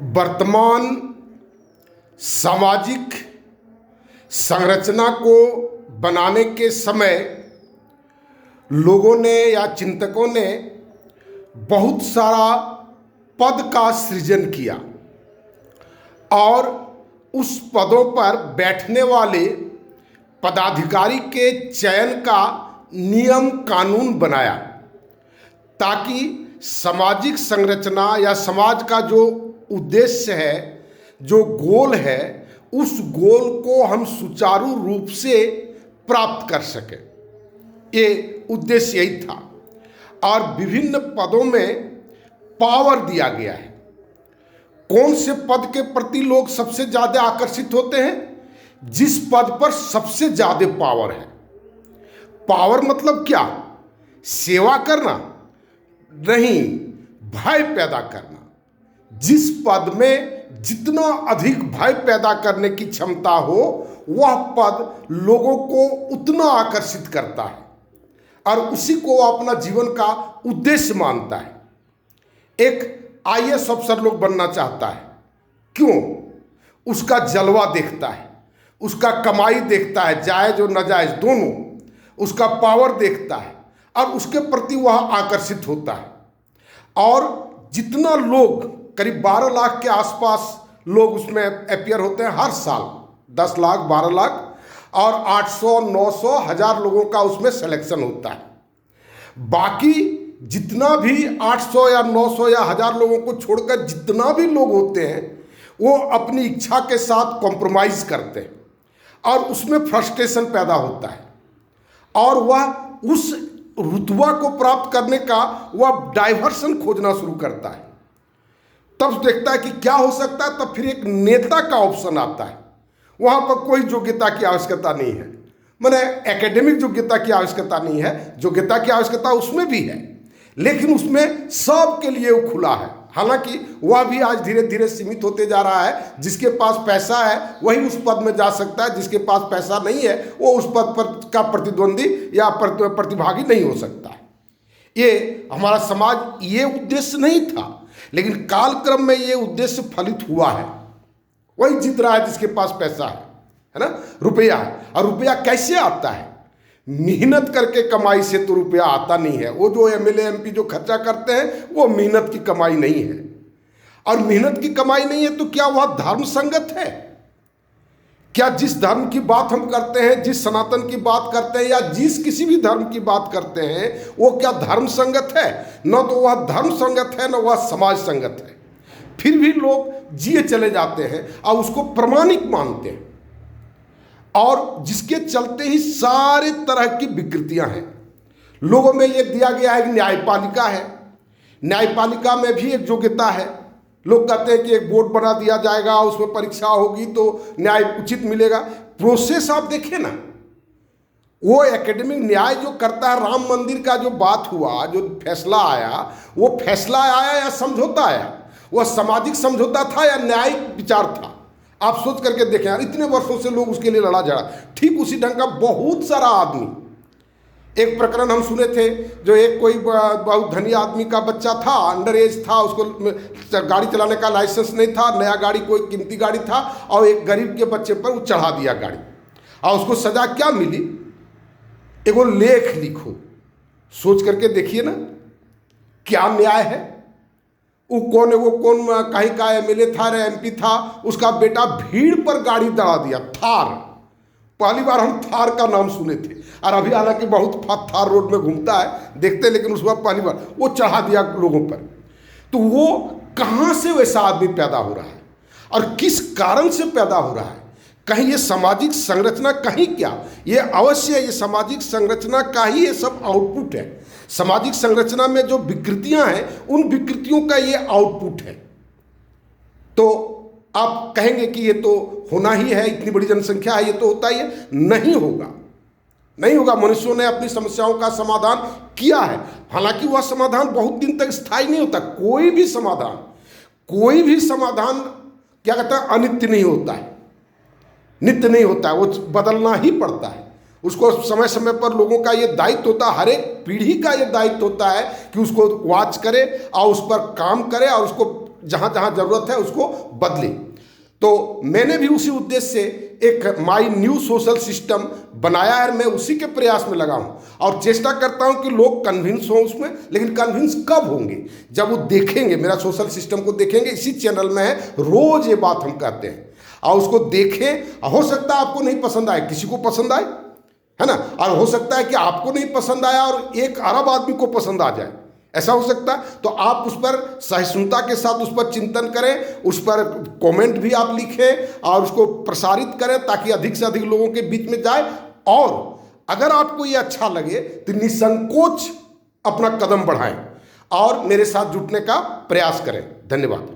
वर्तमान सामाजिक संरचना को बनाने के समय लोगों ने या चिंतकों ने बहुत सारा पद का सृजन किया और उस पदों पर बैठने वाले पदाधिकारी के चयन का नियम कानून बनाया ताकि सामाजिक संरचना या समाज का जो उद्देश्य है, जो गोल है, उस गोल को हम सुचारू रूप से प्राप्त कर सकें। ये उद्देश्य यही था। और विभिन्न पदों में पावर दिया गया है। कौन से पद के प्रति लोग सबसे ज़्यादा आकर्षित होते हैं? जिस पद पर सबसे ज़्यादा पावर है। पावर मतलब क्या? सेवा करना नहीं, भय पैदा करना। जिस पद में जितना अधिक भय पैदा करने की क्षमता हो, वह पद लोगों को उतना आकर्षित करता है और उसी को अपना जीवन का उद्देश्य मानता है। एक आईएएस अफसर लोग बनना चाहता है। क्यों? उसका जलवा देखता है, उसका कमाई देखता है, जायज और नाजायज दोनों, उसका पावर देखता है और उसके प्रति वह आकर्षित होता है। और जितना लोग, करीब 12 लाख के आसपास लोग उसमें अपियर होते हैं हर साल, 10 लाख 12 लाख, और 800 900 1000 लोगों का उसमें सिलेक्शन होता है। बाकी जितना भी 800 या 900 या 1000 लोगों को छोड़कर जितना भी लोग होते हैं, वो अपनी इच्छा के साथ कॉम्प्रोमाइज़ करते हैं और उसमें फ्रस्ट्रेशन पैदा होता है और वह उस रुतबा को प्राप्त करने का वह डाइवर्सन खोजना शुरू करता है। तब देखता है कि क्या हो सकता है, तब फिर एक नेता का ऑप्शन आता है। वहाँ पर कोई योग्यता की आवश्यकता नहीं है, माने एकेडमिक योग्यता की आवश्यकता नहीं है। योग्यता की आवश्यकता उसमें भी है, लेकिन उसमें सब के लिए वो खुला है। हालांकि वह भी आज धीरे धीरे सीमित होते जा रहा है। जिसके पास पैसा है वही उस पद में जा सकता है, जिसके पास पैसा नहीं है वो उस पद पर का प्रतिद्वंदी या प्रतिभागी नहीं हो सकता है। ये हमारा समाज, ये उद्देश्य नहीं था, लेकिन कालक्रम में ये उद्देश्य फलित हुआ है। वही जीत रहा है जिसके पास पैसा है ना, रुपया है। और रुपया कैसे आता है? मेहनत करके कमाई से तो रुपया आता नहीं है। वो जो एमएलए एमपी जो खर्चा करते हैं वो मेहनत की कमाई नहीं है। और मेहनत की कमाई नहीं है तो क्या वह धर्म संगत है? क्या जिस धर्म की बात हम करते हैं, जिस सनातन की बात करते हैं या जिस किसी भी धर्म की बात करते हैं, वो क्या धर्म संगत है? न तो वह धर्म संगत है, न वह समाज संगत है। फिर भी लोग जिए चले जाते हैं और उसको प्रमाणिक मानते हैं, और जिसके चलते ही सारे तरह की विकृतियां हैं लोगों में। ये दिया गया है कि न्यायपालिका है, न्यायपालिका में भी एक योग्यता है। लोग कहते हैं कि एक बोर्ड बना दिया जाएगा, उसमें परीक्षा होगी तो न्याय उचित मिलेगा। प्रोसेस आप देखें ना, वो एकेडमिक न्याय जो करता है, राम मंदिर का जो बात हुआ, जो फैसला आया, वो फैसला आया या समझौता आया? वह सामाजिक समझौता था या न्यायिक विचार था? आप सोच करके देखें यार, इतने वर्षों से लोग उसके लिए लड़ा झगड़ा। ठीक उसी ढंग का बहुत सारा आदमी, एक प्रकरण हम सुने थे, जो एक कोई बहुत धनी आदमी का बच्चा था, अंडर एज था, उसको गाड़ी चलाने का लाइसेंस नहीं था, नया गाड़ी, कोई कीमती गाड़ी था, और एक गरीब के बच्चे पर वो चढ़ा दिया गाड़ी। और उसको सजा क्या मिली? एक वो लेख लिखो। सोच करके देखिए ना, क्या न्याय है? वो कौन है, वो कौन कहीं का एमएलए था, एमपी था, उसका बेटा भीड़ पर गाड़ी दड़ा दिया, थार। पहली बार हम थार का नाम सुने थे, और अभी हालांकि बहुत थार रोड में घूमता है, देखते, लेकिन उस बार पहली बार वो चढ़ा दिया लोगों पर। तो वो कहाँ से वैसा आदमी पैदा हो रहा है और किस कारण से पैदा हो रहा है? कहीं ये सामाजिक संरचना, कहीं क्या, ये अवश्य ये सामाजिक संरचना का ही ये सब आउटपुट है। सामाजिक संरचना में जो विकृतियां हैं, उन विकृतियों का ये आउटपुट है। तो आप कहेंगे कि ये तो होना ही है, इतनी बड़ी जनसंख्या है, ये तो होता ही है। नहीं होगा, नहीं होगा। मनुष्यों ने अपनी समस्याओं का समाधान किया है, हालांकि वह समाधान बहुत दिन तक स्थायी नहीं होता। कोई भी समाधान क्या कहता है, अनित्य नहीं होता है, नित्य नहीं होता है, वो बदलना ही पड़ता है। उसको समय समय पर लोगों का ये दायित्व होता है, हर एक पीढ़ी का ये दायित्व होता है कि उसको वॉच करे और उस पर काम करे और उसको जहाँ जहाँ ज़रूरत है उसको बदलें। तो मैंने भी उसी उद्देश्य से एक माई न्यू सोशल सिस्टम बनाया है, मैं उसी के प्रयास में लगा हूँ और चेष्टा करता हूँ कि लोग कन्विंस हों उसमें। लेकिन कन्विंस कब होंगे? जब वो देखेंगे, मेरा सोशल सिस्टम को देखेंगे। इसी चैनल में है, रोज़ ये बात हम कहते हैं और उसको देखें। हो सकता है आपको नहीं पसंद आए, किसी को पसंद आए, है ना, और हो सकता है कि आपको नहीं पसंद आया और 1 अरब आदमी को पसंद आ जाए, ऐसा हो सकता है। तो आप उस पर सहिष्णुता के साथ उस पर चिंतन करें, उस पर कमेंट भी आप लिखें और उसको प्रसारित करें ताकि अधिक से अधिक लोगों के बीच में जाए। और अगर आपको ये अच्छा लगे तो निसंकोच अपना कदम बढ़ाएं और मेरे साथ जुटने का प्रयास करें। धन्यवाद।